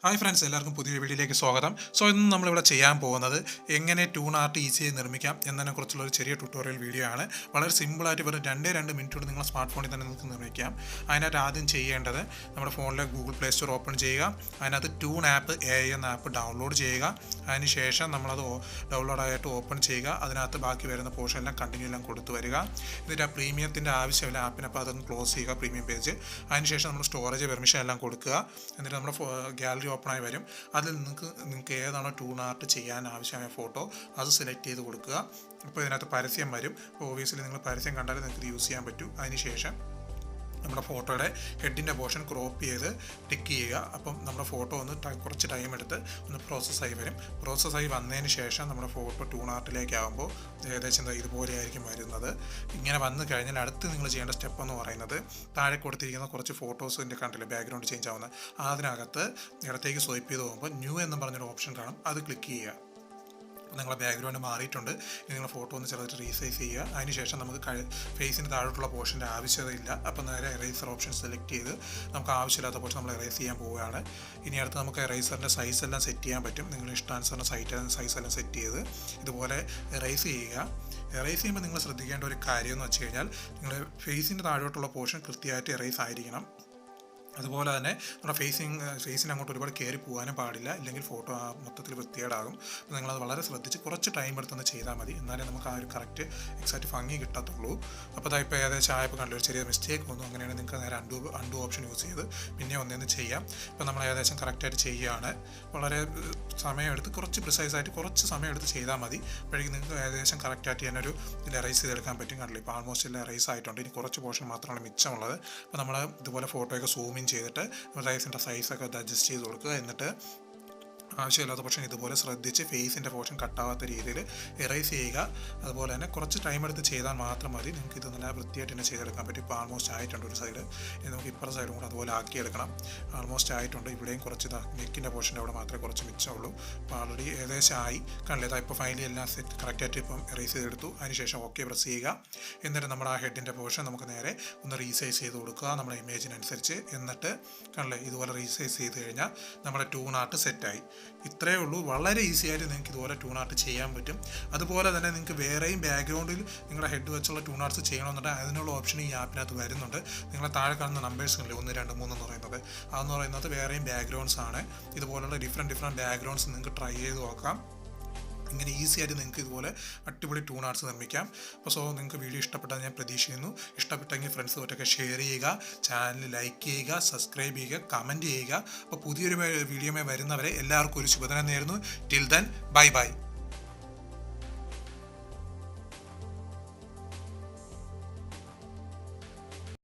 Hi friends, എല്ലാവർക്കും പുതിയ വീഡിയോയിലേക്ക് സ്വാഗതം. ഇന്ന് നമ്മളിവിടെ ചെയ്യാൻ പോകുന്നത് എങ്ങനെ ടൂൺ ആർട്ട് ഈസിയായി നിർമ്മിക്കാം എന്നതിനെക്കുറിച്ചുള്ള ഒരു ചെറിയ ട്യൂട്ടോറിയൽ വീഡിയോ ആണ്. വളരെ സിമ്പിളായിട്ട് വെറും 2 മിനിറ്റ് കൊണ്ട് നിങ്ങളുടെ സ്മാർട്ട് ഫോണിൽ തന്നെ നിങ്ങൾക്ക് നിർമ്മിക്കാം. അതിനായിട്ട് ആദ്യം ചെയ്യേണ്ടത് നമ്മുടെ ഫോണിലെ ഗൂഗിൾ പ്ലേ സ്റ്റോർ ഓപ്പൺ ചെയ്യുക. അതിനകത്ത് ടൂൺ ആപ്പ് എന്ന ആപ്പ് ഡൗൺലോഡ് ചെയ്യുക. അതിനുശേഷം നമ്മളത് ഡൗൺലോഡായിട്ട് ഓപ്പൺ ചെയ്യുക. അതിനകത്ത് ബാക്കി വരുന്ന പോർഷൻ എല്ലാം കണ്ടിന്യൂ എല്ലാം കൊടുത്തു വരിക. എന്നിട്ട് ആ പ്രീമിയത്തിൻ്റെ ആവശ്യമില്ല ആപ്പിന്, അപ്പോൾ അതൊന്ന് ക്ലോസ് ചെയ്യുക പ്രീമിയം പേജ്. അതിനുശേഷം നമ്മൾ സ്റ്റോറേജ് പെർമിഷൻ എല്ലാം കൊടുക്കുക. എന്നിട്ട് നമ്മുടെ ഗാലറി ഓപ്പണായി വരും. അതിൽ നിങ്ങൾക്ക് ഏതാണോ ടൂൺ ആർട്ട് ചെയ്യാൻ ആവശ്യമായ ഫോട്ടോ അത് സെലക്ട് ചെയ്ത് കൊടുക്കുക. അപ്പോൾ ഇതിനകത്ത് പരസ്യം വരും. അപ്പോൾ ഒബ്വിയസ്ലി നിങ്ങൾ പരസ്യം കണ്ടാൽ നിങ്ങൾക്ക് ഇത് യൂസ് ചെയ്യാൻ പറ്റും. അതിനുശേഷം നമ്മുടെ ഫോട്ടോയുടെ ഹെഡിൻ്റെ പോർഷൻ ക്രോപ്പ് ചെയ്ത് ടിക്ക് ചെയ്യുക. അപ്പം നമ്മുടെ ഫോട്ടോ ഒന്ന് കുറച്ച് ടൈം എടുത്ത് ഒന്ന് പ്രോസസ്സായി വരും. പ്രോസസ്സായി വന്നതിന് ശേഷം നമ്മുടെ ഫോട്ടോ ടൂൺ ആർട്ടിലേക്കാകുമ്പോൾ ഏകദേശം ഇതുപോലെ ആയിരിക്കും വരുന്നത്. ഇങ്ങനെ വന്നു കഴിഞ്ഞാൽ അടുത്ത് നിങ്ങൾ ചെയ്യേണ്ട സ്റ്റെപ്പ് എന്ന് പറയുന്നത് താഴെ കൊടുത്തിരിക്കുന്ന കുറച്ച് ഫോട്ടോസിൻ്റെ കണ്ടില്ലേ ബാക്ക്ഗ്രൗണ്ട് ചേഞ്ച് ആവുന്നത്, അതിനകത്ത് ഇടത്തേക്ക് സ്വൈപ്പ് ചെയ്ത് പോകുമ്പോൾ ന്യൂ എന്ന് പറഞ്ഞൊരു ഓപ്ഷൻ കാണും, അത് ക്ലിക്ക് ചെയ്യുക. നിങ്ങളുടെ ബാക്ക്ഗ്രൗണ്ട് മാറിയിട്ടുണ്ട്. നിങ്ങളുടെ ഫോട്ടോ ഒന്ന് ചെറുതായിട്ട് റീസൈസ് ചെയ്യുക. അതിനുശേഷം നമുക്ക് ഫേസിന് താഴോട്ടുള്ള പോർഷൻ്റെ ആവശ്യതയില്ല. അപ്പോൾ നേരെ എറേസർ ഓപ്ഷൻ സെലക്ട് ചെയ്ത് നമുക്ക് ആവശ്യമില്ലാത്ത പോർഷൻ നമ്മൾ എറേസ് ചെയ്യാൻ പോവുകയാണ്. ഇനി അടുത്ത് നമുക്ക് എറേസറിൻ്റെ സൈസ് എല്ലാം സെറ്റ് ചെയ്യാൻ പറ്റും. നിങ്ങൾ ഇഷ്ടാനുസരണം സൈസ് എല്ലാം സെറ്റ് ചെയ്ത് ഇതുപോലെ എറേസ് ചെയ്യുക. എറേസ് ചെയ്യുമ്പോൾ നിങ്ങൾ ശ്രദ്ധിക്കേണ്ട ഒരു കാര്യം എന്ന് വെച്ച് കഴിഞ്ഞാൽ നിങ്ങളുടെ ഫേസിൻ്റെ താഴോട്ടുള്ള പോർഷൻ കൃത്യമായിട്ട് എറേസ് ആയിരിക്കണം. അതുപോലെ തന്നെ നമ്മുടെ ഫേസിന് അങ്ങോട്ട് ഒരുപാട് കയറി പോകാനും പാടില്ല, ഇല്ലെങ്കിൽ ഫോട്ടോ മൊത്തത്തിൽ വൃത്തികേടാകും. അപ്പോൾ നിങ്ങളത് വളരെ ശ്രദ്ധിച്ച് കുറച്ച് ടൈം എടുത്തൊന്ന് ചെയ്താൽ മതി, എന്നാലേ നമുക്ക് ആ ഒരു കറക്റ്റ് എക്സാക്റ്റ് ഭംഗി കിട്ടത്തുള്ളൂ. അപ്പോൾ ഇപ്പോൾ ഏകദേശം ആയപ്പോൾ കണ്ടൊരു ചെറിയ മിസ്റ്റേക്ക് വന്നു. അങ്ങനെയാണെങ്കിൽ നിങ്ങൾക്ക് നേരെ അൺഡു ഓപ്ഷൻ യൂസ് ചെയ്ത് പിന്നെ ഒന്നേന്ന് ചെയ്യാം. ഇപ്പോൾ നമ്മൾ ഏകദേശം കറക്റ്റായിട്ട് ചെയ്യുകയാണ്. വളരെ സമയമെടുത്ത് കുറച്ച് പ്രിസൈസായിട്ട് കുറച്ച് സമയമെടുത്ത് ചെയ്താൽ മതി. അപ്പോഴേക്കും നിങ്ങൾക്ക് ഏകദേശം കറക്റ്റായിട്ട് തന്നെ ഒരു ഇതിൽ എറേസ് ചെയ്തെടുക്കാൻ പറ്റും. കണ്ടില്ല, ഇപ്പോൾ ആൾമോസ്റ്റ് എല്ലാം എറേസ് ആയിട്ടുണ്ട്. ഇനി കുറച്ച് പോർഷൻ മാത്രമാണ് മിച്ചമുള്ളത്. അപ്പോൾ നമ്മൾ ഇതുപോലെ ഫോട്ടോയൊക്കെ സൂം ഇൻ ചെയ്തിട്ട് റൈസിൻ്റെ സൈസൊക്കെ അഡ്ജസ്റ്റ് ചെയ്ത് കൊടുക്കുക. എന്നിട്ട് ആവശ്യമില്ലാത്ത പോർഷൻ ഇതുപോലെ ശ്രദ്ധിച്ച് ഫേസിൻ്റെ പോർഷൻ കട്ടാവാത്ത രീതിയിൽ എറേസ് ചെയ്യുക. അതുപോലെ തന്നെ കുറച്ച് ടൈം എടുത്ത് ചെയ്താൽ മാത്രം മതി. നിങ്ങൾക്ക് ഇത് നല്ല വൃത്തിയായിട്ട് തന്നെ ചെയ്തെടുക്കാൻ പറ്റും. ഇപ്പോൾ ആൾമോസ്റ്റ് ആയിട്ടുണ്ട് ഒരു സൈഡ്. ഇനി നമുക്ക് ഇപ്പുറത്തെ സൈഡും കൂടെ അതുപോലെ ആക്കിയെടുക്കണം. ആൾമോസ്റ്റ് ആയിട്ടുണ്ട്. ഇവിടെയും കുറച്ച് നെക്കിൻ്റെ പോർഷൻ്റെ അവിടെ മാത്രമേ കുറച്ച് മിച്ചമുള്ളൂ. അപ്പോൾ ഓൾറെഡി ഏകദേശം ആയി. കണ്ടില്ല, ഇപ്പോൾ ഫൈനലി എല്ലാം സെറ്റ് കറക്റ്റായിട്ട് ഇപ്പം എറേസ് ചെയ്തെടുത്തു. അതിനുശേഷം ഓക്കെ പ്രസ് ചെയ്യുക. എന്നിട്ട് നമ്മുടെ ആ ഹെഡിൻ്റെ പോർഷൻ നമുക്ക് നേരെ ഒന്ന് റീസൈസ് ചെയ്ത് കൊടുക്കുക നമ്മുടെ ഇമേജിനനുസരിച്ച്. എന്നിട്ട് കണ്ടില്ലേ, ഇതുപോലെ റീസൈസ് ചെയ്ത് കഴിഞ്ഞാൽ നമ്മുടെ ടൂൺ ആർട്ട് സെറ്റായി. ഇത്രയേ ഉള്ളൂ. വളരെ ഈസി ആയിട്ട് നിങ്ങൾക്ക് ഇതുപോലെ ടൂൺ ആർട്ട് ചെയ്യാൻ പറ്റും. അതുപോലെ തന്നെ നിങ്ങൾക്ക് വേറെയും ബാക്ക്ഗ്രൗണ്ടിൽ നിങ്ങളുടെ ഹെഡ് വെച്ചുള്ള ടൂൺ ആർട്ട്സ് ചെയ്യണമെന്നുണ്ടെങ്കിൽ അതിനുള്ള ഓപ്ഷൻ ഈ ആപ്പിനകത്ത് വരുന്നുണ്ട്. നിങ്ങളെ താഴെ കാണുന്ന നമ്പേഴ്സില്ലേ 1, 2, 3 എന്ന് പറയുന്നത്, അതെന്ന് പറയുന്നത് വേറെയും ബാക്ക്ഗ്രൗണ്ട്സ് ആണ്. ഇതുപോലുള്ള ഡിഫറെൻറ്റ് ബാക്ക്ഗ്രൗണ്ട്സ് നിങ്ങൾക്ക് ട്രൈ ചെയ്ത് നോക്കാം. ഇങ്ങനെ ഈസി ആയിട്ട് നിങ്ങൾക്ക് ഇതുപോലെ അടിപൊളി ടൂൺ ആർട്സ് നിർമ്മിക്കാം. അപ്പോൾ നിങ്ങൾക്ക് വീഡിയോ ഇഷ്ടപ്പെട്ടാൽ ഞാൻ പ്രതീക്ഷിക്കുന്നു. ഇഷ്ടപ്പെട്ടെങ്കിൽ ഫ്രണ്ട്സുമായിട്ടൊക്കെ ഷെയർ ചെയ്യുക, ചാനൽ ലൈക്ക് ചെയ്യുക, സബ്സ്ക്രൈബ് ചെയ്യുക, കമൻറ്റ് ചെയ്യുക. അപ്പോൾ പുതിയൊരു വീഡിയോയുമായി വരുന്നവരെ എല്ലാവർക്കും ഒരു ശുഭദിനം നേരുന്നു. Till then, bye bye.